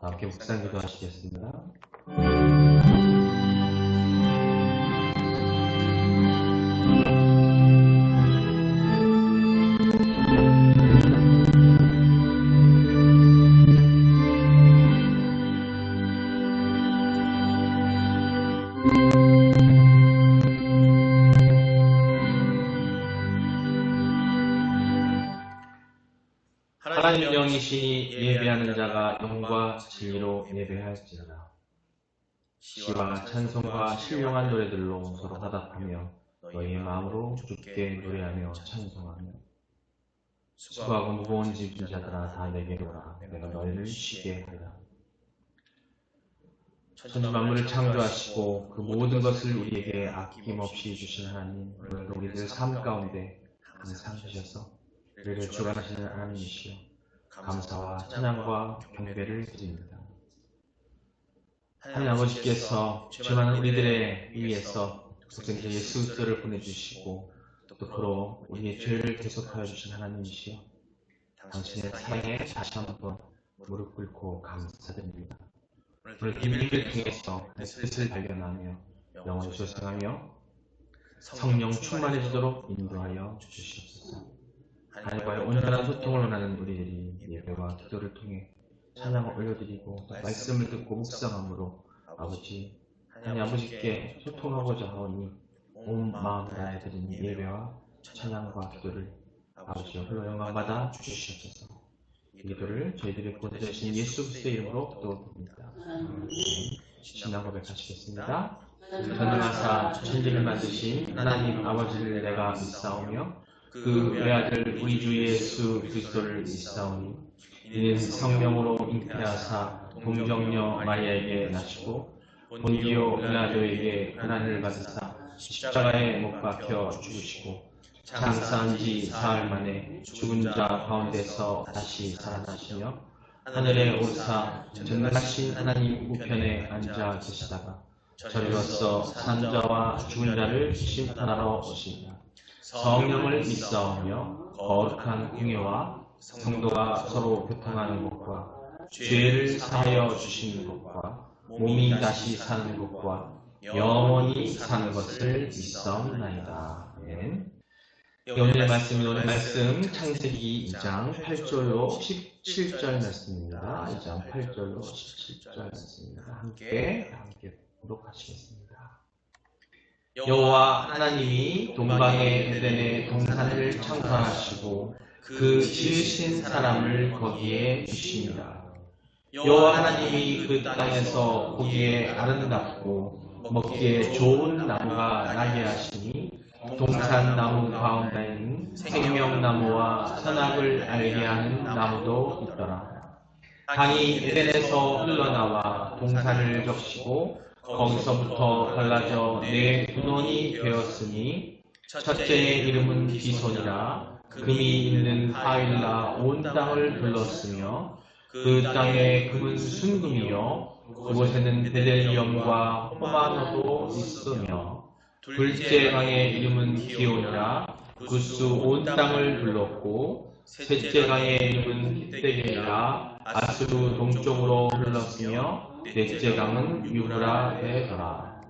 함께 묵상 기도하시겠습니다. 하나님 영이시니 예배하는 자가 영과 진리로 예배할지어다. 시와 찬송과 신령한 노래들로 서로 화답하며 너희의 마음으로 주께 노래하며 찬송하며 수고하고 무거운 짐진 자들아 다 내게로 오라. 내가 너희를 쉬게 하리라. 천지 만물을 창조하시고 그 모든 것을 우리에게 아낌없이 주신 하나님, 오늘도 우리들 삶 가운데 항상 주셔서 우리를 주관하시는 하나님이시여 감사와 찬양과 경배를 드립니다. 하나님 아버지께서 죄 많은 우리들의 위에서 독생자 예수 그리스도를 보내주시고 또 그로 우리의 죄를 대속하여 주신 하나님이시여 당신의 사랑에 다시 한번 무릎 꿇고 감사드립니다. 오늘 비밀을 통해서 뜻을 발견하며 영원히 소생하며 성령 충만해지도록 인도하여 주시옵소서. 하나님과의 온전한 소통을 원하는 우리들이 예배와 기도를 통해 찬양을 올려드리고 말씀을 듣고 묵상함으로 아버지 하나님 아버지께 소통하고자 하오니 온 마음을 다해드리는 예배와 찬양과 기도를 아버지 홀로 영광받아 주시옵소서. 이 기도를 저희들의 구원자이신 예수 그리스도의 이름으로 기도드립니다. 신앙 고백하시겠습니다. 전능하사 천지를 만드신 하나님 아버지를 내가 믿사오며 그 외아들 우리 주 예수 그리스도를 믿사오니 이는 성령으로 잉태하사 동정녀 마리아에게 나시고 본디오 빌라도에게 고난을 받으사 십자가에 못 박혀 죽으시고 장사한 지 사흘 만에 죽은 자 가운데서 다시 살아나시며 하늘에 오르사 전능하신 하나님 우편에 앉아 계시다가 저리로서 산 자와 죽은 자를 심판하러 오시니라. 성령을 믿사오며 거룩한 공예와 성도가 서로 교통하는 것과 죄를 사하여 주시는 것과 몸이 다시 사는 것과 영원히 사는 것을 믿사옵나이다. 아멘. 오늘 말씀 창세기 2장 8절로 17절 말씀입니다. 2장 8절로 17절 말씀입니다. 함께 교독하시겠습니다. 여호와 하나님이 동방의 에덴에 동산을 창조하시고 그 지으신 사람을 거기에 주십니다. 여호와 하나님이 그 땅에서 보기에 아름답고 먹기에 좋은 나무가 나게 하시니 동산나무 가운데에는 생명나무와 선악을 알게 하는 나무도 있더라. 강이 에덴에서 흘러나와 동산을 적시고 거기서부터 갈라져 네 분원이 되었으니 첫째의 이름은 기손이라 금이 있는 하일라 온 땅을 둘렀으며 그 땅의 금은 순금이요 그곳에는 베델리엄과 호마노도 있으며 둘째 강의 이름은 기온이라 구스 온 땅을 둘렀고 셋째 강의 이름은 히데게이라 아수르 동쪽으로 흘렀으며 넷째 강은 유브라데더라.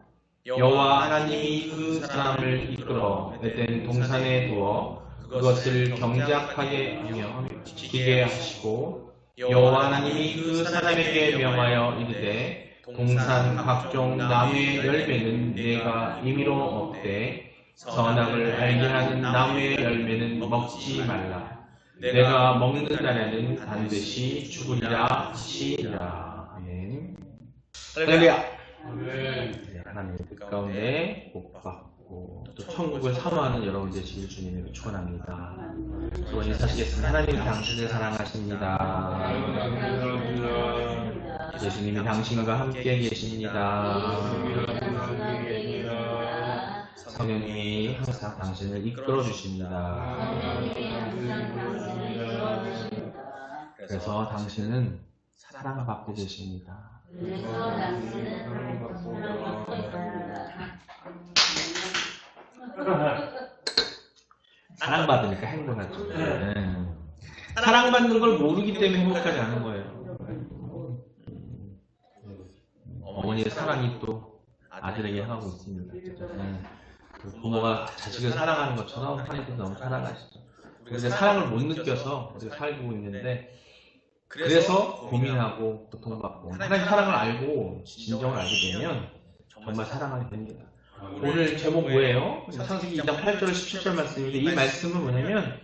여호와 하나님이 그 사람을 이끌어 에덴 동산에 두어 그것을 경작하게 하며 지키게 하시고 여호와 하나님이 그 사람에게 명하여 이르되 동산 각종 나무의 열매는 내가 임의로 먹되 선악을 알게 하는 나무의 열매는 먹지 말라. 내가 먹는 날에는 반드시 죽으리라 하시니라. 아멘. 할렐루야. 네, 하나님의 뜻 가운데 복받고 또 천국을 사모하는 여러분 되시길 주님을 축원합니다. 또 인사하시겠습니다. 하나님 당신을 사랑하십니다. 예수님이 당신과 함께 계십니다. 성령님이 항상 당신을 이끌어 주십니다. 그래서 당신은 사랑받게 되십니다. 사랑받으니까 행복하죠. 사랑받는 걸 모르기 때문에 행복하지 않은 거예요. 어머니의 사랑이 또 아들에게 하고 있습니다. 그 부모가 자식을 사랑하는 것처럼 하나님도 너무 사랑하시죠. 우리가 사랑을 못 느껴서 우리가 살고 있는데, 그래서 고민하고 고통받고, 하나님 사랑을 알고 진정을 알게 되면 정말 사랑하게 됩니다. 오늘 제목 뭐예요? 창세기 2장 8절 17절 말씀인데, 이 말씀은 뭐냐면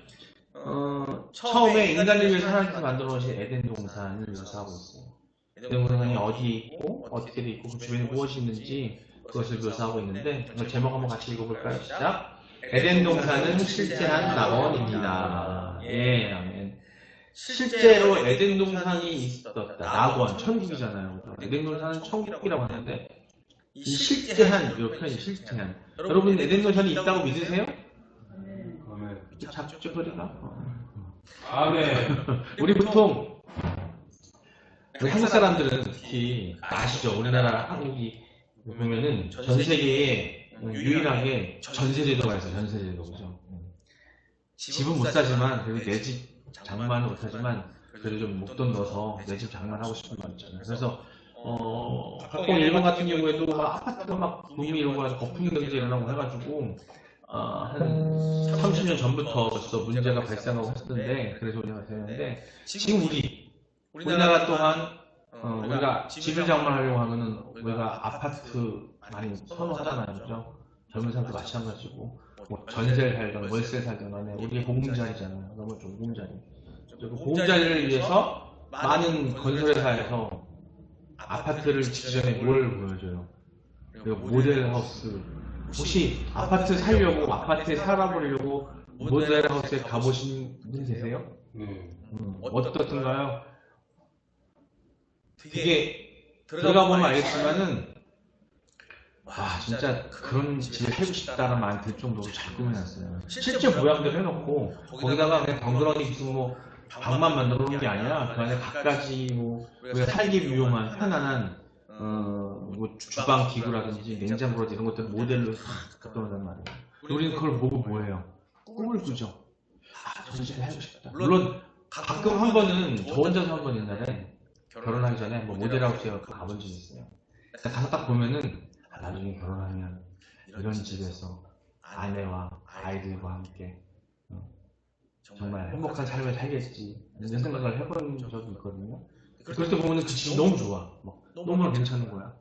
처음에 인간을 위해서 하나님께서 만들어 놓으신 에덴 동산을 묘사하고 있어요. 에덴 동산이 어디에 있고 어떻게 돼 있고 그 주변에 무엇이 있는지 그것을 묘사하고 있는데, 제목 한번 같이 읽어볼까요? 시작. 에덴 동산은 실제한 낙원입니다. 예, 아멘. 실제로 에덴 동산이 있었다. 낙원, 천국이잖아요. 에덴 동산은 천국이라고 하는데, 이 실제한, 이 표현이 실제한. 여러분 에덴 동산이 있다고 믿으세요? 작죠 소리가. 아멘. 우리 보통 우리 한국 사람들은 특히 아시죠? 우리나라 한국이 보면은 전 세계에 유일하게 전세제도가 있어요. 전세제도, 그죠? 집은 못 사지만 그래도 내 집 장만은 못 하지만 그래도 좀 목돈 넣어서 내 집 장만하고 싶은 마음 있잖아요. 그래서 각종 일본 같은 경우에도 막 아파트가 막 붐이 일어나고 해서 거품 경제 일어나고 해가지고 한 30년 전부터 벌써 문제가 발생하고 했었는데, 그래서 우리가 되는데, 지금 우리나라 또한 우리가 집을 장만하려고 하면은 우리가 아파트 많이 선호하잖아요, 그죠? 젊은 사람도 마찬가지고, 뭐 전세를 살던 월세 살던 간에 우리의 보금자리잖아요. 너무 좀 보금자리. 그 보금자리를 위해서 많은 건설회사에서 아파트를 짓기 전에 뭘 보여줘요? 그리고 모델하우스. 혹시 아파트 살려고, 아파트에 살아보려고 모델하우스에 가보신 분 계세요? 어떻던가요? 되게 들어가 보면 알겠지만은, 와, 진짜 그런 집에 살고 싶다는 마음이 들 정도로 잘 꾸며놨어요. 실제 모양대로 해놓고 거기다가 그냥 덩그러니 무슨 뭐 방만 만들어 놓은 게 아니라 그 안에 갖가지 뭐 우리가 살기 유용한 편안한 뭐 주방 기구라든지 냉장고라든지 이런 것들 모델로 싹 갖다 놓는단 말이에요. 우리는 그걸 보고 뭐해요? 꿈을 꾸죠. 아, 저 집에 살고 싶다. 물론 가끔 한 번은 저 혼자서 한 번 옛날에 결혼하기 전에 뭐 모델하우스에 가본 적이 있어요. 가서 딱 보면은 나중에 결혼하면 이런 집에서 아내와 아이들과 함께 정말 행복한 삶을 살겠지 이런 생각을 해본 적이 있거든요. 그럴 때 보면 그 집이 너무 좋아. 너무 괜찮은 거야.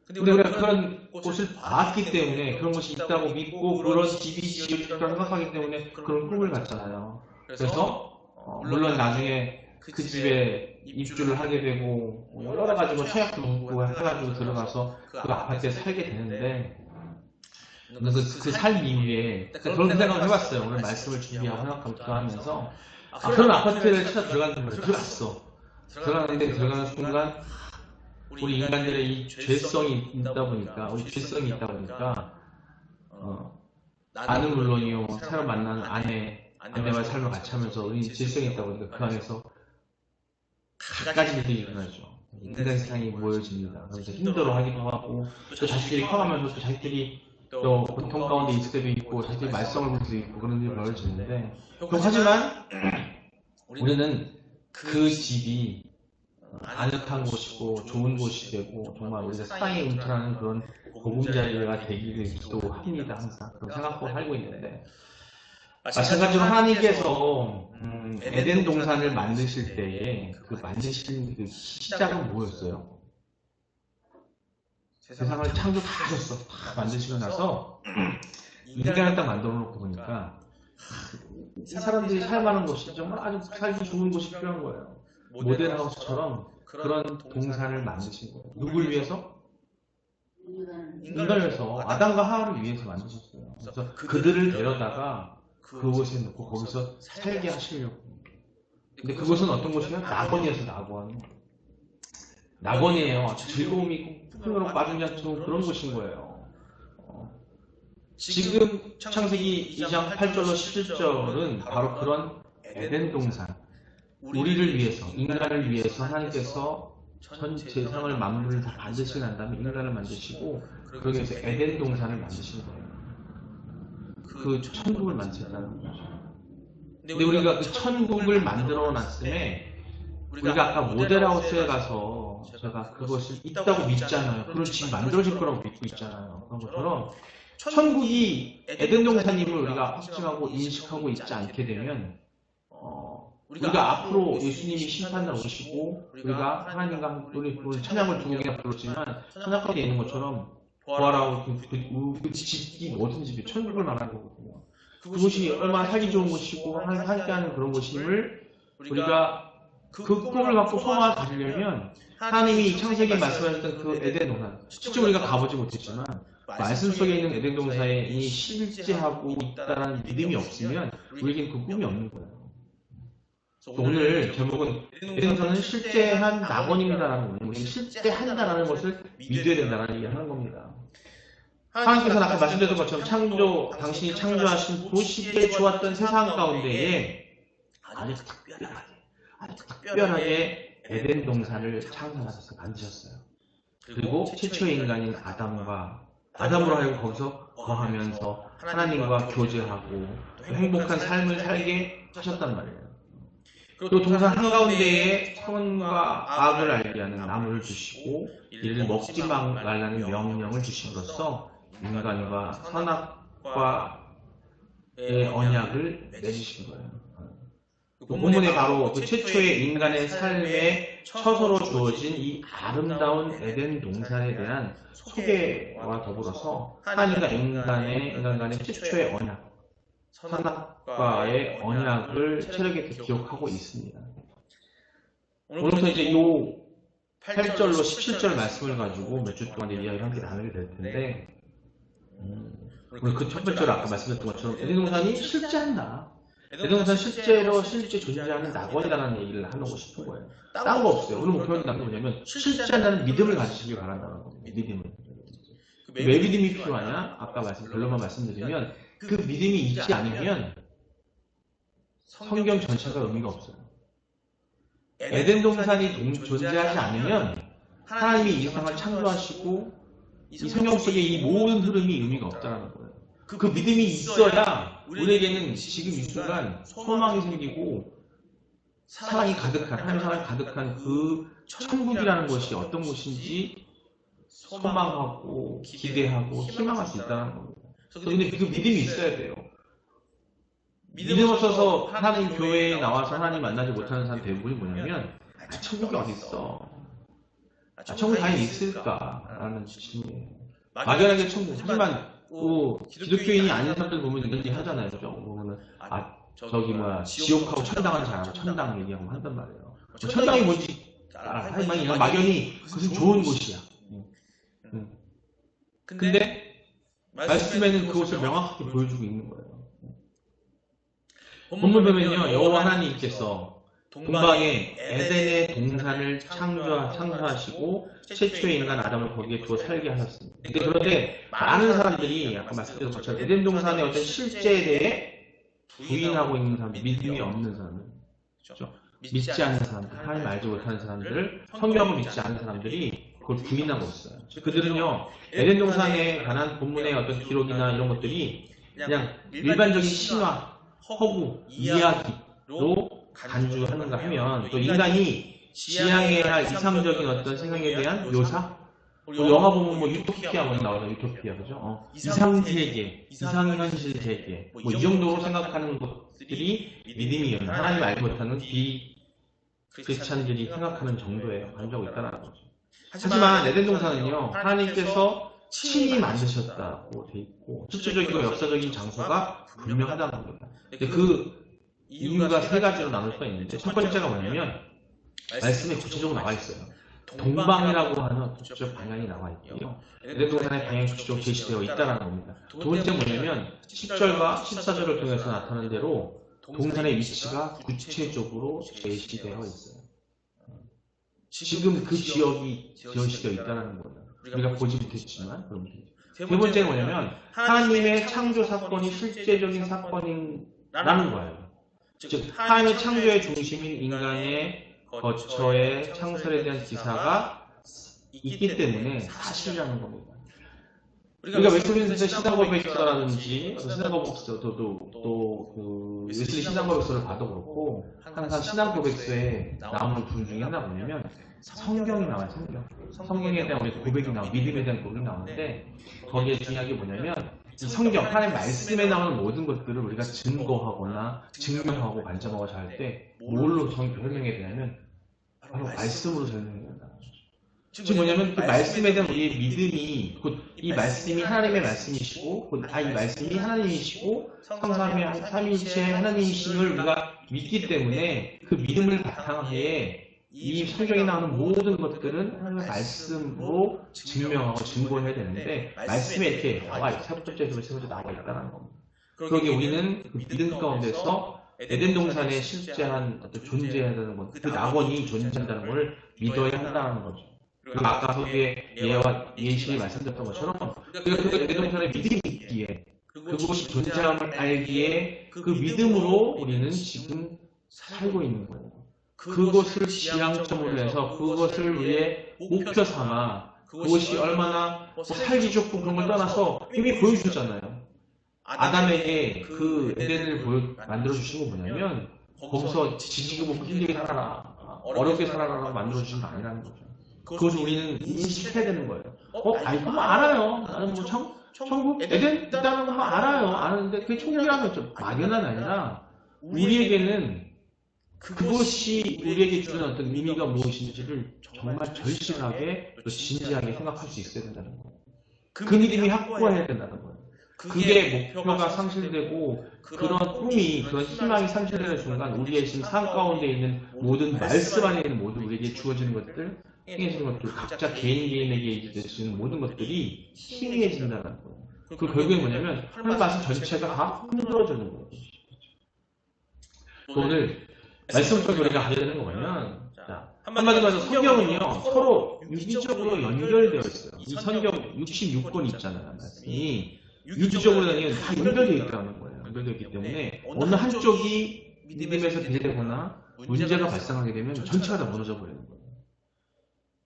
근데 우리가 그런 곳을 봤기 때문에, 그런 곳이 있다고 믿고 그런 집이 지어질까 생각하기 때문에 그런 꿈을 갖잖아요. 그래서 물론 나중에 그 집에 입주를 하게 되고 여러 가지 뭐 청약도 묻고 해가지고 들어가서 그 아파트에 살게 되는데, 그 삶이 위에 그런 생각을 해봤어요. 오늘 말씀을 준비하고 생각하면서 그런 아파트를 찾아 들어갔는데 들어가는 순간 우리 인간들의 이 죄성이 있다 보니까, 나는 물론이요, 새로 만나는 아내와의 삶을 같이 하면서 우리 죄성이 있다 보니까 그 안에서 갖가지 일들이 일어나죠. 인간 세상이 모여집니다. 그래서 힘들어하기도 하고, 또 자식들이 커가면서 또 자식들이 또 고통 가운데 있을 때도 있고, 자식들이 말썽을 부릴 때도 있고, 그런 일이 벌어지는데, 하지만 우리는 그 집이 아늑한 곳이고 좋은 곳이 되고 정말 우리가 사랑에 움츠라는 그런 보금자리가 되기를 기도합니다. 항상 그런 생각하고 살고 있는데, 마찬가지로 하나님께서 에덴 동산을 만드실 때에 그 만드신 그 시작은 뭐였어요? 세상을 창조 다 하셨어. 다 만드시고 나서 인간을 딱 만들어 놓고 보니까 이 사람들이 살만한 곳이 정말 아주 살기 좋은 곳이 필요한 거예요. 모델하우스처럼 그런 동산을 만드신 거예요. 누굴 위해서? 인간을 위해서, 아담과 하와를 위해서 만드셨어요. 그래서 그들을 데려다가 그곳에 놓고 거기서 살게 하시려고. 근데 그곳은 어떤 곳이에요? 낙원이어서 낙원이에요. 아주 즐거움이 있고 풍요로 빠진 않죠. 그런 곳인 거예요. 지금 창세기 2장 8절로 17절은 바로 그런 에덴 동산, 우리를 위해서, 인간을 위해서 하나님께서 전 세상을 만물을 다 만드시고 난 다음에 인간을 만드시고, 그러기 위해서 에덴 동산을 만드신 거예요. 그 천국을 만드셨다는 거죠. 근데 우리가 그 천국을 만들어 놨음에, 우리가 아까 모델하우스에 가서 제가 그것을 있다고 믿잖아요. 그런 지금 만들어질 거라고 믿고 있잖아요. 그런 것처럼 천국이 에덴 동산임을 우리가 확증하고 인식하고 있지 않게 되면 우리가 앞으로 예수님이 심판을 오시고 우리가 하나님과 우리 찬양을 두 곡이나 불렀지만 찬양가에 있는 것처럼 부활하고 그 집이 어떤 집이 천국을 말하는 거거든요. 그것이 얼마나 살기 좋은 곳이고 함께하는 그런 곳임을 우리가 그 꿈을 갖고 소망을 가지려면 하나님이 창세기에 말씀하셨던 그 에덴 동산, 실제 우리가 가보지 못했지만 말씀 속에 있는 에덴 동산이 실제하고 있다는 믿음이 없으면 우리에겐 그 꿈이 없는 거예요. 오늘 제목은 에덴 동산은 실제한 낙원입니다라는 거예요. 우리는 실제한다라는 것을 믿어야 된다는 얘기를 하는 겁니다. 하나님께서는 아까 말씀드렸던 것처럼 당신이 창조하신 도시에 주었던 세상 가운데에 아주 특별하게 에덴 동산을 창조하셔서 만드셨어요. 그리고 최초의 인간인 아담으로 하여금 거기서 거하면서 하나님과 교제하고 행복한 삶을 살게 하셨단 말이에요. 그리고 동산 한가운데에 선과 악을 알게 하는 나무를 주시고 이를 먹지 말라는 명령을 주심으로써 인간과 선악과의 언약을 맺으신 거예요. 그 본문에 바로 그 최초의 인간의 삶에 처소로 주어진 이 아름다운 에덴 동산에 대한 소개와 더불어서 하나님과 인간 간의 최초의 언약, 선악과의 언약을 체력 있게 기억하고 있습니다. 오늘부터 이제 이 8절로 17절 말씀을 가지고 몇 주 동안 이야기를 함께 나누게 될 텐데, 오늘 그 첫 번째로 아까 말씀드렸던 것처럼 에덴 동산이 실제한다. 에덴 동산 실제 존재하는 낙원이라는 얘기를 하고 싶은 거예요. 딴 거 없어요. 오늘 목표는 뭐냐면 실제한다는 믿음을 가지시길 바란다는 겁니다. 믿음을. 왜 믿음이 필요하냐? 아까 결론만 말씀드리면 그 믿음이 있지 않으면 성경 전체가 의미가 없어요. 에덴 동산이 존재하지 않으면 하나님이 이 세상을 창조하시고 이 성경 속의 이 모든 흐름이 의미가 없다는 거예요. 그 믿음이 있어야 우리에게는 지금 이 순간 소망이 생기고 사랑이 가득한, 하나님 사랑이 가득한 그 천국이라는 것이 어떤 것인지 소망하고 기대하고 희망할 수 있다는 겁니다. 그런데 그 믿음이 있어야 돼요. 믿음 없어서 하나님 교회에 나와서 하나님 만나지 못하는 사람 대부분이 뭐냐면 천국이 어디 있어? 천국 과연 있을까라는 질문이에요. 막연하게 천국. 하지만 기독교인이 아닌 사람들 보면 이런 얘기 하잖아요. 보면은 지옥하고 천당은 잘 알아. 천당 얘기하고 한단 말이에요. 천당이 뭔지 알아. 하지만 막연히 그것은 좋은 곳이야. 근데 말씀에는 그것을 명확하게 보여주고 있는 거예요. 본문 보면요, 여호와 하나님께서 동방에 에덴의 동산을 창조하시고 최초의 인간 아담을 거기에 두어 살게 하셨습니다. 그런데 많은 사람들이 아까 말씀드린 것처럼 에덴 동산의 어떤 실제에 대해 부인하고 있는 사람들, 믿음이 없는 사람들, 그렇죠? 믿지 않는 사람들, 하나님 알지 못하는 사람들을, 성경을 믿지 않는 사람들이 그걸 부인하고 있어요. 그들은요, 에덴 동산에 관한 본문의 어떤 기록이나 이런 것들이 그냥 일반적인 신화, 허구, 이야기로 간주하는가 하면 또 인간이 지향해야 할 이상적인 어떤 생각에 대한 묘사? 영화 보면 유토피아 나오죠. 유토피아, 그죠? 이상세계, 이상현실 세계, 이 정도로 생각하는 것들이 믿음이 없는, 하나님 알지 못하는 비크리스찬들이 생각하는 정도에 간주하고 있다는 거죠. 하지만 에덴 동산은요, 하나님께서 친히 만드셨다고 돼 있고 실질적이고 역사적인 장소가 분명하다는 겁니다. 그 이유가 세 가지로 나눌 수가 있는데, 첫 번째가 뭐냐면 말씀에 구체적으로 나와 있어요. 동방이라고 하는 구체적 방향이 나와 있고요. 에덴 동산의 방향이 구체적으로 제시되어 있다는 겁니다. 두 번째 뭐냐면 10절과 14절을 통해서 나타나는 대로 동산의 위치가 구체적으로 제시되어 있어요. 지금 그 지역이 제시되어 있다는 거예요. 우리가 보지 못했지만. 세 번째는 뭐냐면 하나님의 창조 사건이 실제적인 사건이라는 거예요. 즉 하나님의 창조의 중심인 인간의 거처의 창설에 대한 기사가 있기 때문에 사실이라는 겁니다. 우리가 웨슬리에서 신앙고백서라든지 또 웨슬리 신앙고백서를 봐도 그렇고 항상 신앙고백서에 나오는 부분 중에 하나 뭐냐면 성경이 나와요. 성경에 대한 우리 고백이 나와, 믿음에 대한 고백이 나오는데 거기에 중요한 게 뭐냐면 이 성경, 하나님 말씀에 나오는 모든 것들을 우리가 증거하거나 증명하고 관점하고 할 때 뭘로 설명해야 되냐면 바로 말씀으로 설명해야 된다. 즉 뭐냐면 그 말씀에 대한 우리의 믿음이 곧 이 말씀이 하나님의 말씀이시고 곧 이 말씀이 하나님이시고 성삼위 삼위일체 하나님이심을 우리가 믿기 때문에 그 믿음을 바탕하에 이 성경에 나오는 모든 것들은 하나님의 말씀으로 증명하고 증거해야 되는데 말씀에 이렇게 나와 있고 세 번째 나와 있다는 겁니다. 그러기에 우리는 그 믿음 가운데서 에덴 동산에 실제한 존재한다는 것, 그 낙원이 존재한다는 것을 믿어야 한다는 거죠. 그리고 아까 거기에 예신이 말씀드렸던 것처럼 그 에덴 동산에 믿음이 있기에 그곳이 존재함을 알기에 그 믿음으로 우리는 지금 살고 있는 거예요. 그것을 지향점으로 해서 그것을 우리의 목표 삼아 그것이 얼마나 살기 좋고 그런 걸 떠나서 이미 보여주셨잖아요. 아담에게 그 에덴을 만들어주신 건 뭐냐면 거기서 지지고 먹고 힘들게 살아라, 어렵게 살아라라고 만들어주신 거 아니라는 거죠. 그것을 우리는 인식해야 되는 거예요. 아니 그거 알아요. 나는 뭐 천국 에덴 있다는 거 알아요. 아는데 그게 천국이라는 좀 막연한 아니라 우리에게는 그것이 우리에게 주는 어떤 의미가 무엇인지를 정말 절실하게 또 진지하게 생각할 수 있어야 된다는 거예요. 그 믿음이 확고해야 된다는 거예요. 그게 목표가 상실되고 그런 꿈이, 그런 희망이 상실되는 순간 우리의 지금 삶 가운데 있는 모든 말씀 안에 있는 모든 우리에게 주어지는 것들, 행해지는 것들, 각자 개인에게 있는 모든 것들이 희미해진다는 거예요. 그 결국엔 뭐냐면 하나님 말씀 전체가 다 흔들어지는 거예요. 오늘 말씀 속에 우리가 가져야 되는 거 뭐냐면 한마디로 해서 성경은요 서로 유기적으로 연결되어 있어요. 이 성경 66권 있잖아요. 말씀이 유기적으로 다 연결되어 있다는 거예요. 연결되어 있기 때문에 어느 한쪽이 믿음에서 배제되거나 문제가 발생하게 되면 전체가 다 무너져 버리는 거예요.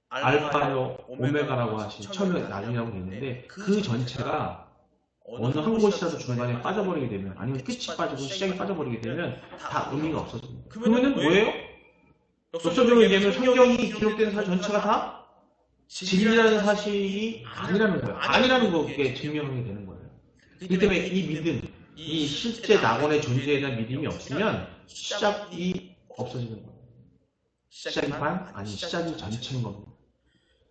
알파요 오메가라고 하신 처음에 나중이라고 있는데 그 전체가 어느 한 곳이라도 중간에 빠져버리게 되면 아니면 끝이 빠지고 시작이 빠져버리게 되면 다 의미가 없어집니다. 그러면 뭐예요? 역설적으로 얘기하면 성경이 기록된 사실 전체가 다 진리라는 사실이 아니라는 거예요. 아니라는 거에 증명하게 되는 거예요. 그렇기 때문에 이 믿음, 이 실제 낙원의 존재에 대한 믿음이 없으면 시작이 없어지는 거예요. 시작이 반? 아니 시작이 전체인 겁니다.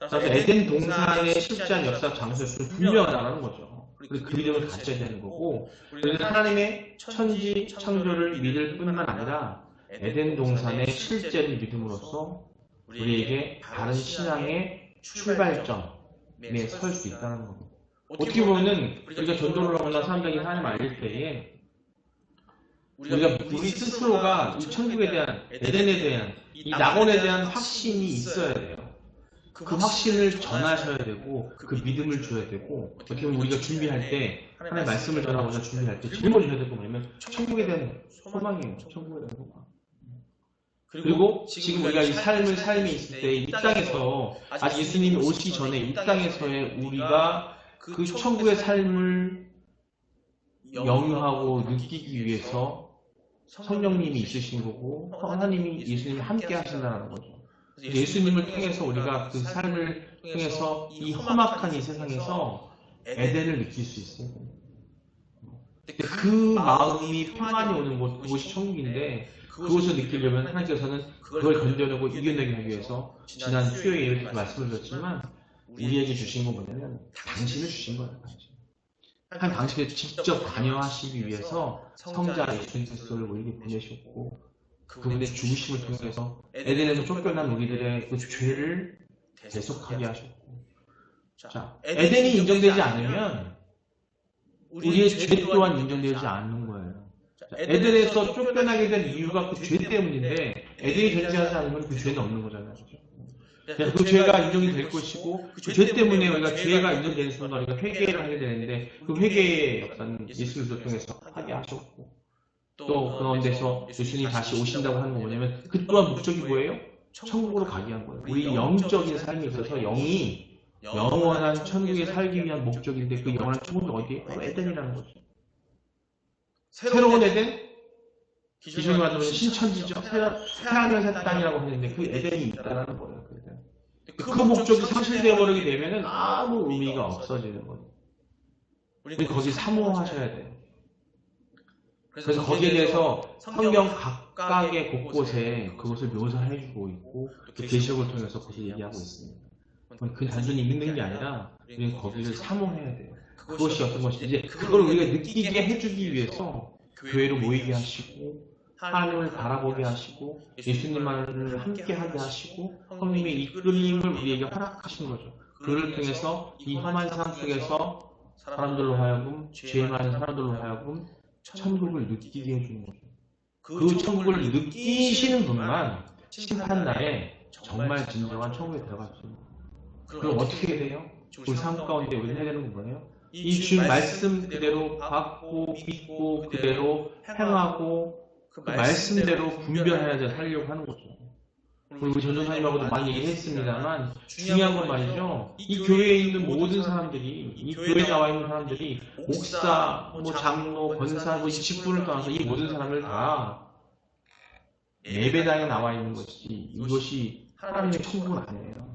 그래서 에덴 동산의 실제한 역사 장소에서 분명하다는 거죠. 우리 그 믿음을 가져야 되는 거고 우리는 하나님의 천지 창조를 믿을 뿐만 아니라 에덴 동산의 실제를 믿음으로써 우리에게 다른 신앙의 출발점에 설 수 있다는 겁니다. 어떻게 보면은 우리가 전도를 하거나 사람들에게 하나님 알릴 때에 우리 스스로가 이 천국에 대한 에덴에 대한 이 낙원에 대한 확신이 있어야 돼요. 그 확신을 전하셔야 되고 그 믿음을 줘야 되고 어떻게 보면 우리가 준비할 때 하나님의 말씀을 전하고자 준비할 때 제일 먼저 해야 될 거 뭐냐면 천국에 대한 소망이에요. 천국에 대한 소망. 그리고 지금 우리가 이 삶이 있을 때 이 땅에서 아직 예수님이 오시기 전에 이 땅에서의 우리가 그 천국의 삶을 영유하고 느끼기 위해서 성령님이 있으신 거고 하나님이 예수님이 함께 하신다는 거죠. 예수님을 통해서 우리가 그 삶을 통해서 이 험악한 이 세상에서 에덴을 느낄 수 있어요. 그 마음이 평안이 오는 곳, 그곳이 천국인데 그것을 느끼려면 하나님께서는 그걸 건져내고 이겨내기 위해서 지난 수요일에 이렇게 말씀을 드렸지만 우리에게 주신 건 뭐냐면 당신을 주신 거예요. 당신을 직접 관여하시기 위해서 성자 예수 그리스도를 우리에게 보내셨고 그분의 죽으심을 통해서 에덴에서 쫓겨난 우리들의 그 죄를 대속하게 하셨고 자, 에덴이 인정되지 않으면 우리의 죄 또한 인정되지 않는 거예요. 자, 에덴에서 쫓겨나게 된 이유가 그 죄 때문인데 에덴이 존재하지 않으면 그 죄는 없는 거잖아요. 그 죄가 인정이 될 것이고 그 죄 때문에 우리가 죄가 인정되는 순간 우리가 회개를 하게 되는데 그 회개의 역사는 예수 그리스도 통해서 하게 하셨고 또 그런 데서 예수님이 다시 오신다고 하는 건 뭐냐면 그 또한 목적이 뭐예요? 천국으로 가게 한 거예요. 우리 영적인 삶에 있어서 영이 영원한 천국에 살기 위한 목적인데 그 영원한 천국은 어디에? 바로 에덴이라는 거죠. 새로운 에덴? 기존에 말하면 신천지죠. 새하늘 새 땅이라고 하는데 그 에덴이 있다는 거예요. 그 에덴. 그 목적이 상실되어 버리게 되면은 아무 의미가 없어지는 거예요. 우리 거기 사모하셔야 돼요. 그래서 거기에 대해서 성경 각각의 곳곳에 그것을 묘사해주고 있고 또 계시록을 통해서 그것을 얘기하고 있습니다. 그 단순히 믿는 게 아니라 우리는 거기를 사모해야 돼요. 그것이 어떤 것인지 이제 그걸 우리가 느끼게 해주기 위해서 교회로 모이게 하시고 하나님을 바라보게 하시고 예수님만을 함께하게 하시고 성령의 이끌림을 우리에게 허락하신 거죠. 그를 통해서 이 험한 세상 속에서 사람들로 하여금 죄 많은 사람들로 하여금 천국을 느끼게 해주는 거죠. 그 천국을 느끼시는 분만 심판날에 정말 진정한 천국에 들어갈 수 있는 거예요. 그럼 어떻게 돼요? 우리 삶 가운데 우리는 해야 되는 건 뭐예요? 이 주 말씀 그대로 받고 믿고 그대로 행하고 그 말씀대로 분별해야 살려고 하는 거죠. 우리 전도사님하고도 많이 얘기했습니다만 중요한 건 말이죠. 이 교회에 있는 모든 사람들이 이 교회에 나와 있는 사람들이 목사, 장로, 권사, 이 직분을 떠나서 이 모든 사람을 다 예배당에 나와 있는 것이 이것이 하나님의 천국은 아니에요.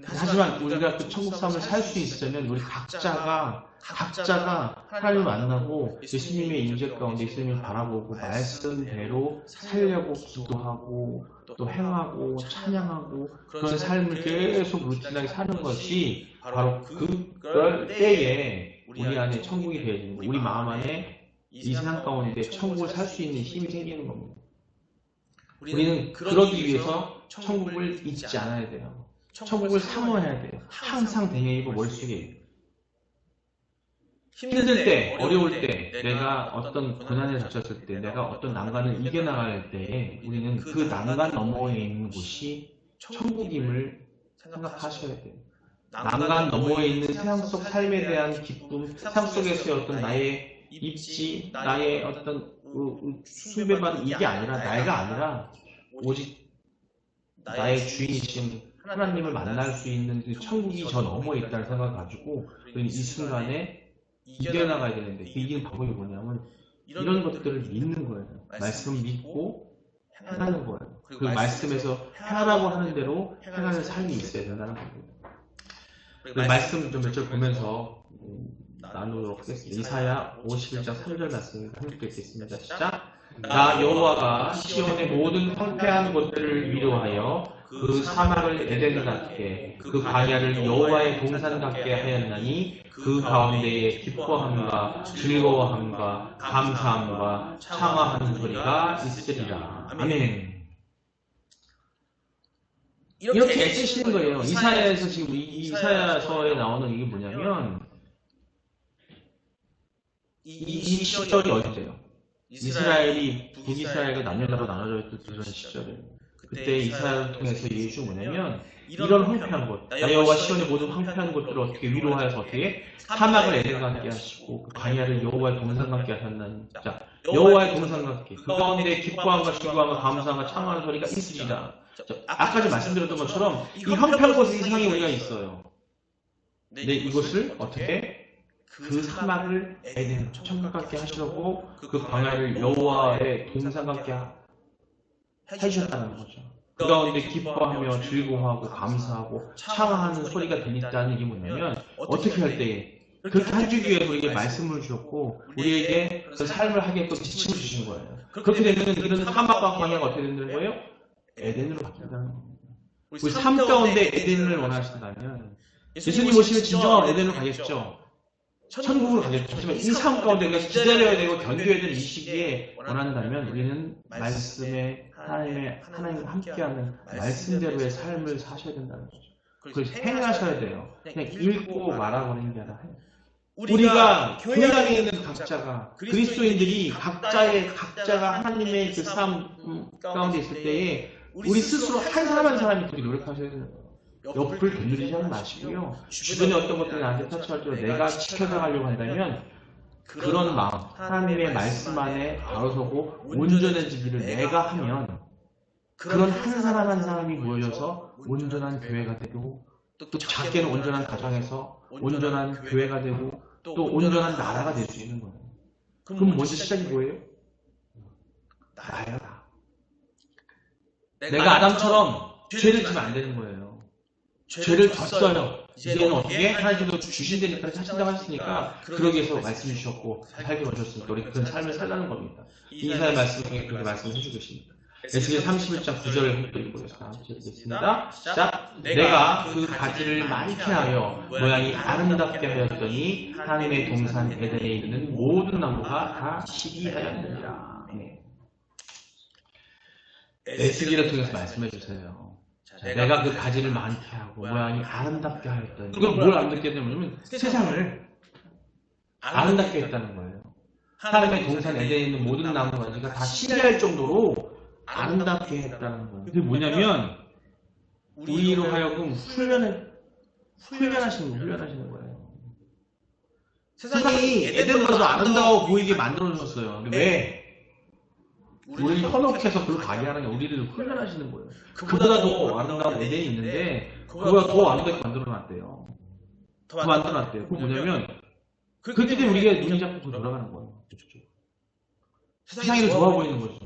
하지만 우리가 그 천국 삶을 살 수 있으면 우리 각자가 하나님을 만나고 예수님의 임재 가운데 예수님을 바라보고 말씀대로 살려고 기도하고 또 행하고 찬양하고 그런 삶을 계속 루틴하게 사는 것이 바로 그럴 때에 우리 안에 천국이 되어지는 거예요. 우리 마음 안에 이 세상 가운데 천국을 살 수 있는 힘이 생기는 겁니다. 우리는 그러기 위해서 천국을 잊지 않아야 돼요. 천국을 사모해야 돼요. 항상 대행이고 머릿속에 힘들 때, 어려울 때, 내가 어떤 고난에 닥쳤을 때, 내가 어떤 난관을 이겨나갈 때 우리는 그 난간 너머에 있는 곳이 천국임을 생각하셔야 돼요. 난간 너머에 있는 세상 속 삶에 대한 기쁨, 세상 속에서의 어떤 나의 입지, 나의 어떤 수배받은 이게 아니라, 나가 아니라 오직 나의 주인이신 하나님을 만날 수 있는 그 천국이 저 너머에 있다는 생각을 가지고 이 순간에 이겨나가야 되는데 그 이기는 방법이 뭐냐면 이런 것들을 믿는 거예요. 말씀 믿고 행하는 거예요. 그 말씀에서 행하라고 하는 대로 행하는 삶이 있어야 된다는 겁니다. 그 말씀 좀 몇 절 보면서 나누도록 하겠습니다. 이사야 51장 3절 말씀 함께 읽겠습니다. 시작! 나 여호와가 시온의 모든 황폐한 곳들을 위로하여 그 사막을 에덴 같게 그 광야를 여호와의 동산 같게 하였나니 그 가운데에 기뻐함과 즐거워함과 감사함과 창화하는 소리가 있으리라. 아멘. 이렇게 쓰시는 거예요. 이사야에서 지금 이사야서에 나오는 이게 뭐냐면 이 시절이 어디예요? 이스라엘이 북이스라엘과 남녀다로 나눠져 있던 그런 시절이에요. 그때 이사야를 통해서 얘기해준 뭐냐면 이런 황폐한 곳, 여호와 시온의 모든 황폐한 곳들을 어떻게 위로하여서 어떻게 사막을 에덴과 함께 하시고 그 광야를 여호와의 동산과 함께 하셨나니 자, 여호와의 동산과 함께 그 가운데 기뻐함과 즐거움과 감사함과 창화하는 소리가 있으리라. 아까 좀 말씀드렸던 것처럼 이 황폐한 곳에 이상이 우리가 있어요. 근데 이것을 어떻게 그 사막을 에덴 천국 같게 하시려고 그 광야를 여호와의 동산 같게 해주셨다는 거죠. 그 가운데 기뻐하며 즐거워하고 감사하고 창화하는 소리가 들린다는 게 뭐냐면 어떻게 할 때에 그렇게 해주기 위해서 우리에게 말씀을 주셨고 우리에게 그 삶을 하게끔 지침을 주신 거예요. 그렇게 되면 이런 사막과 광야가 어떻게 되는 거예요? 에덴으로 바뀐다는 겁니다. 우리 삶 가운데 에덴을 원하신다면 예수님 오시면 진정한 에덴으로 가겠죠. 천국으로 가겠죠. 하지만 이 삶 가운데 우리가 기다려야 되고 견뎌야 되는 이 시기에 원한다면 우리는 말씀에 하나님과 함께하는 말씀대로의 삶을 사셔야 된다는 거죠. 그걸 행하셔야 돼요. 그냥 읽고 말아버리는 게 아니라 우리가 교회 안에 있는 각자가 그리스도인들이 각자가 하나님의 그 삶 가운데 있을 때에 우리 스스로 한 사람 한 사람이 그렇게 노력하셔야 되는 거예요. 옆을 두드리지 마시고요. 주변에 어떤 것들이 나한테 터치할 때 내가 지켜나가려고 한다면 그런 마음, 하나님의 말씀 안에 바로 서고 온전해지기를 내가 하면 그런 한 사람 한 사람이 모여져서 온전한 교회가 되고 또 작게는 온전한 가정에서 온전한 교회가 되고 또 온전한 나라가 될 수 있는 거예요. 그럼 먼저 시작이 뭐예요? 나야. 내가 아담처럼 죄를 지면 안 되는 거예요. 죄를 졌어요. 이제는 어떻게? 하나님께서 주신다니까 사신다고 하셨으니까 그러기 위해서 말씀 주셨고 살게 거셨으니까 우리 그런 삶을 살라는 겁니다. 이사의 말씀 중에 그렇게 말씀을 해주고 계십니다. 에스겔 31장 9절을 함께 읽어보겠습니다. 함께 읽겠습니다. 시작! 내가 그 가지를 많게 하여 모양이 아름답게 하였더니 하나님의 동산 에덴에 있는 모든 나무가 다 시기하였느니라. 에스겔을 통해서 말씀해 주세요. 내가 그 가지를 많게 하고 모양이 아름답게 하였더니 그건 뭘 아름답게 했냐면 세상을 아름답게 했다는 거예요. 하나님의 동산 에덴에 있는 모든 나무 가지가 다 시기할 정도로 아름답게 했다는 거예요. 그게 뭐냐면 우리로 하여금 훈련하시는 거예요. 세상이 에덴보다도 아름다워 보이게 만들어주셨어요. 왜? 우리를 현혹해서 그걸 가게 하는 게 우리를 훈련하시는 거예요. 그보다 더 아름다운 에덴이 있는데 그보다 더 아름답게 만들어놨대요. 더 만들어놨대요. 그게 뭐냐면 그렇기 때문에 우리가 눈이 자꾸 돌아가는 거예요. 세상이 더 좋아 보이는 거죠.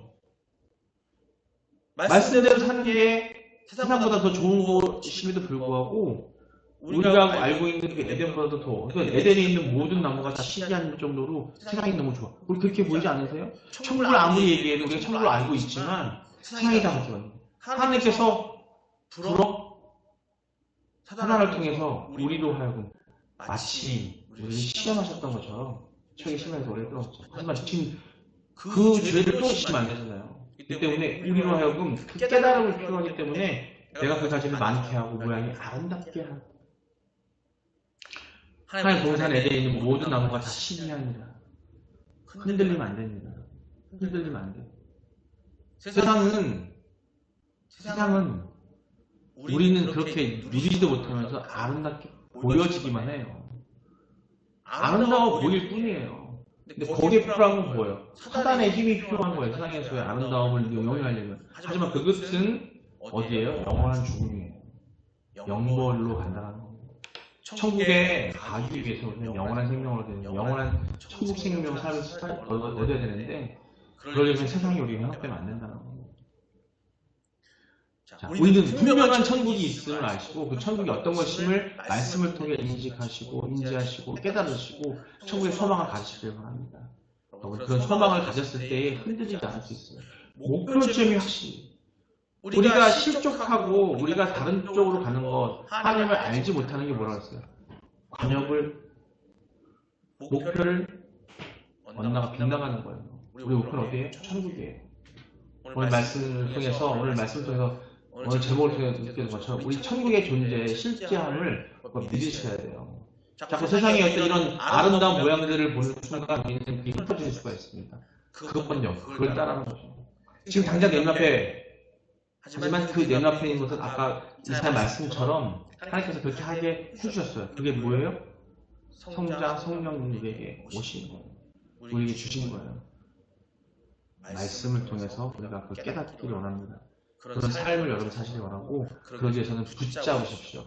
말씀대로 사는 게 세상보다 더 좋은 것임에도 불구하고 우리가 알고 있는 그 에덴보다도 더 그러니까 에덴에 있는 모든 나무가 다 시기할 정도로 세상이 너무 좋아. 우리 그렇게 보이지 않으세요? 천국을 아무리 얘기해도 우리가 천국을 알고 있지만 세상이 다 그렇죠. 하나님께서 사단을 통해서 우리로 하여금 마치 우리를 시험하셨던 것처럼 저희 심해서 오래 끌었죠. 하지만 지금 그 죄를 또 시키면 안 되잖아요. 그 때문에 우리로 하여금 그 깨달음을 필요하기 때문에 내가 그 가지를 많게 하고 모양이 아름답게 하고 하나님 동산 에덴에 있는 모든 나무가 다 시기하니라. 흔들리면 안 됩니다. 흔들리면 안 돼요. 세상은 우리는 그렇게 누리지도 못하면서 아름답게 보여지기만 해요. 아름다워 보일 뿐이에요. 근데 거기에 필요한 건 뭐예요? 사단의 힘이 필요한 거예요. 세상에서의 아름다움을 영위하려면. 하지만 그것은 어디예요? 영원한 죽음이에요. 영벌로 간다는 겁니다. 천국에 가기 위해서 우리는 영원한 생명을 얻어야 되는 영원한 천국 생명 삶을 얻어야 되는데 그러려면 세상이 우리가 현혹되면 안 된다는 겁니다. 자, 우리는 분명한 천국이 있음을 아시고 그 천국이 어떤 것임을 말씀을 통해 인식하시고 인지하시고 깨달으시고 천국의 소망을 가지시길 바랍니다. 그런 소망을 가졌을 때에 흔들리지 않을 수 있어요. 목표점이 확실히 우리가 실족하고 우리가 다른 쪽으로 가는 것 하나님을 알지 못하는 게 뭐라고 했어요? 목표를 언나가 빗나가는 거예요. 우리 목표는 어디예요? 천국이에요. 오늘 말씀을 통해서 오늘 제목을 통해서 느끼는 것처럼 우리 천국의 존재의 실제함을 믿으셔야 돼요. 자꾸 세상의 어떤 이런 아름다운 모양들을 보는 순간 우리는 그게 흩어질 수가 있습니다. 그것뿐요. 그걸 따라하는 거죠. 지금 당장 내 눈앞에 하지만 그 내 눈앞에 있는 것은 아까 이사야 말씀처럼 하나님께서 그렇게 하게 해주셨어요. 그게 뭐예요? 성자, 성령님에게 오신 거예요. 우리에게 주신 거예요. 말씀을 통해서 우리가 그 깨닫기를 원합니다. 그런 삶을 여러분 사시기 원하고 그러기 위해서는 붙잡으십시오.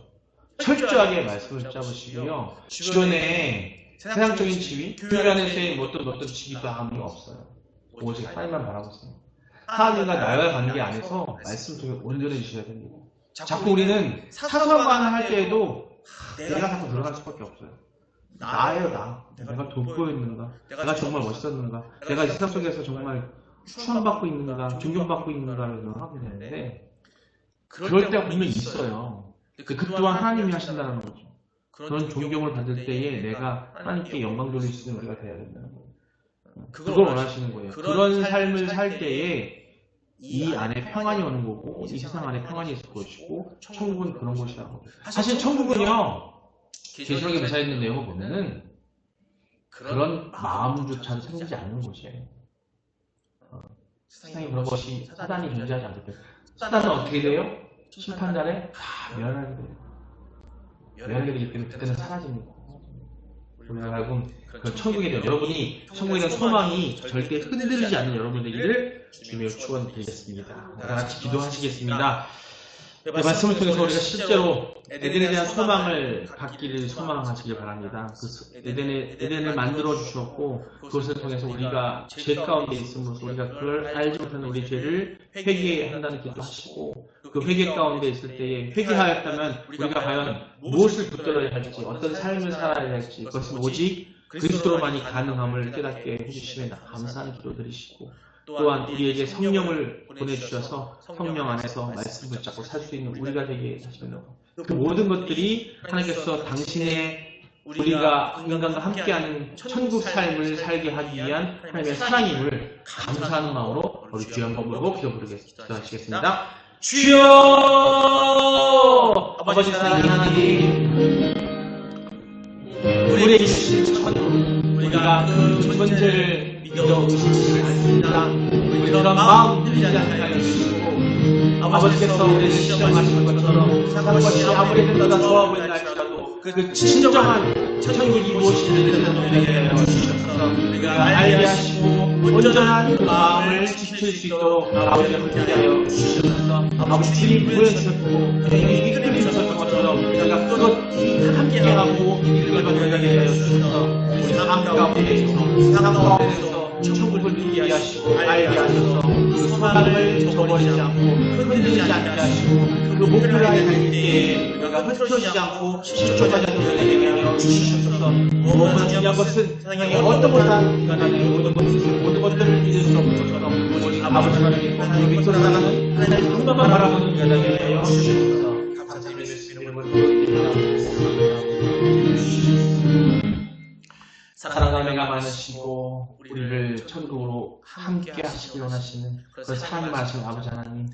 철저하게 말씀을 붙잡으시고요. 주변에 세상적인 지위, 교회 안에서의 어떤 지위도 아무도 없어요. 오직 하나님만 바라고 있어요. 하나님과 나와의 관계 안에서 말씀을 통해 온전해지셔야 됩니다. 자꾸 우리는 사소한 할 때에도 내가 자꾸 들어갈 수밖에 없어요. 나예요, 나. 내가 돋보였는가? 내가 정말 멋있었는가? 내가 이 세상 속에서 정말 추천받고 있는가? 존경받고 있는가를 하게 되는데 그럴 때가 분명히 있어요. 그 또한 하나님이 하신다는 거죠. 그런 존경을 받을 때에 내가 하나님께 영광 돌릴 수 있는 우리가 돼야 된다는 거예요. 그걸 원하시는 거예요. 그런 삶을 살 때에 이 안에 평안이 오는 거고 이 세상 안에 평안이 있을 것이고 천국은 그런 곳이라고. 사실 천국은요. 계시록에 묘사해 있는 내용을 보면은 그런 마음조차 생기지 않는 곳이에요. 세상에 그런 것이 사단이 존재하지 않기 때문에 사단은 어떻게 돼요? 심판날에 다 멸하게 돼요. 멸하게 되기 때문에 그때는 사라집니다. 우리가 하여금 그 천국에 대한 여러분이 천국에 대한 소망이 절대 흔들리지 않는 여러분들이기를 주님의 축원드리겠습니다. 다 같이 기도하시겠습니다. 네, 말씀을 통해서 우리가 실제로 에덴에 대한 소망을 갖기를 소망하시길 바랍니다. 그 에덴을 만들어 주셨고 그것을 통해서 우리가 죄 가운데 있음으로써 우리가 그걸 알지 못하는 우리 죄를 회개한다는 기도하시고 그 그 회개 가운데 있을 때에 회개하였다면 우리가 과연 무엇을 붙들어야 할지, 어떤 삶을 살아야 할지, 그것은 오직 그리스도로만이 가능함을 깨닫게 해주시면 감사한 기도드리시고, 또한 우리에게 성령을 보내주셔서 성령 안에서 말씀 붙잡고 살 수 있는 우리가 되게 하시는 그 모든 것들이 하나님께서 당신의 우리가 인간과 함께하는 천국 삶을 살게 하기 위한 하나님의 사랑임을 감사하는 마음으로 우리 주여 한번 부르고 기도하시겠습니다. 주여! 아버지 사랑하는 하나님, 우리에게 주신 천국, 우리가 그 존재를 믿어 의식을 않습니다. 우리 그런 마음 들리지 않게 해주시고, 아버지께서 우리를 시험하신 것처럼 그것이 아무리 들다 좋아 보인다 할지라도 그 진정한 천국이 무엇인지를 우리에게 알려주셔서 우리가 알게 하시고 온전한 그 마음을 지킬 수 있도록 아버지가 함께하여 주셔서 아버지들이 보여주셨고 그들이 이끌어주셨던 것처럼 우리가 끝없이 함께하고 이끌어가게 하여 주셔서 우리 삶 가운데서 천국을 누리게 하시고 알게 하셔서 그 소망을 저버리지 않고 흔들리지 않게 하시고 그 목표를 할 때에 우리가 흩어지지 않고 실족하지 않게 하여 주시옵소서. 무엇보다 중요한 것은 세상에 어떤 것보다 인간의 모든 것들을 믿을 수 없는 것처럼 오직 아버지 하나님을 믿고 살아가는 하나님 한 번만 바라보는 인간이 하여 주시옵소서. 감사드리며 이름을 부르짖습니다. 사랑하기가 많으시고 우리를 천국으로 함께 하시기 원하시는 그 사랑이 많으신 아버지 하나님,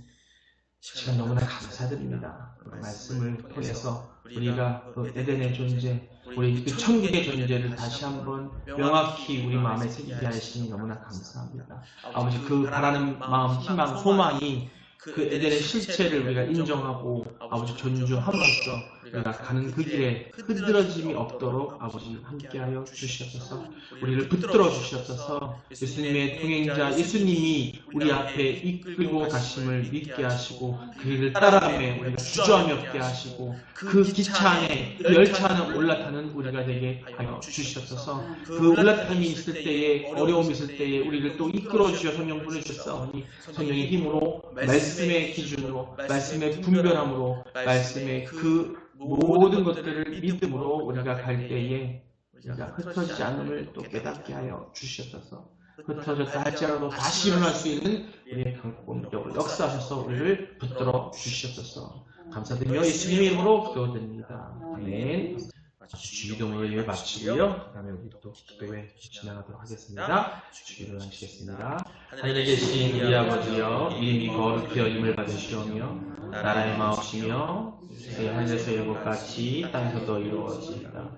시간 너무나 감사드립니다. 그 말씀을 통해서 우리가 그 에덴의 존재, 우리 그 천국의 존재를 다시 한번 명확히 우리 마음에 새기게 하시니 너무나 감사합니다. 아버지, 그 바라는 마음, 희망, 소망이 그 에덴의 실체를 우리가 인정하고 아버지 존중함으로써 우리가 가는 그 길에 흐드러짐이 없도록 아버지 함께하여 주시옵소서. 우리를 붙들어 주시옵소서. 예수님의 동행자 예수님이 우리 앞에 이끌고 가심을 믿게 하시고 그 길을 따라가며 우리가 주저함이 없게 하시고 그 기차 안에 그 열차 안에 올라타는 우리가 되게 하여 주시옵소서. 그 올라타임이 있을 때에 어려움이 있을 때에 우리를 또 이끌어 주셔 성령 보내주셨사오니 성령의 힘으로 말씀의 기준으로 말씀의 분별함으로 말씀의 그 모든 것들을 믿음으로 우리가 갈 때에 우리가 흩어지지 않음을 또 깨닫게 하여 주시옵소서. 흩어졌다 할지라도 다시 일어날 수 있는 우리의 강권력을 역사하셔서 우리를 붙들어 주시옵소서. 감사드리며 예수님의 이름으로 기도드립니다. 아멘. 주기도문으로 예배 마치고요. 그 다음에 우리 또 기도회 진행하도록 하겠습니다. 주기도 하시겠습니다. 하늘에 계신 우리 아버지여, 이름이 거룩히 여김을 받으시오며 나라의 마옵시며 하늘에서 이룬 것 같이 땅에서도 이루어지이다.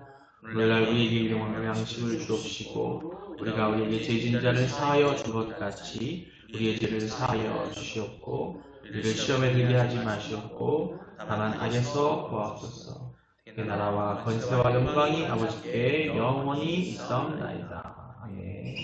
오늘날 우리에게 일용할 양식을 주옵시고 우리가 우리에게 죄진 자를 사하여 준 것 같이 우리의 죄를 사하여 주시옵고 우리를 시험에 들게 하지 마시옵고 다만 악에서 구하옵소서. 그 나라와 권세와 영광이 아버지께 영원히 있사옵나이다. 아멘.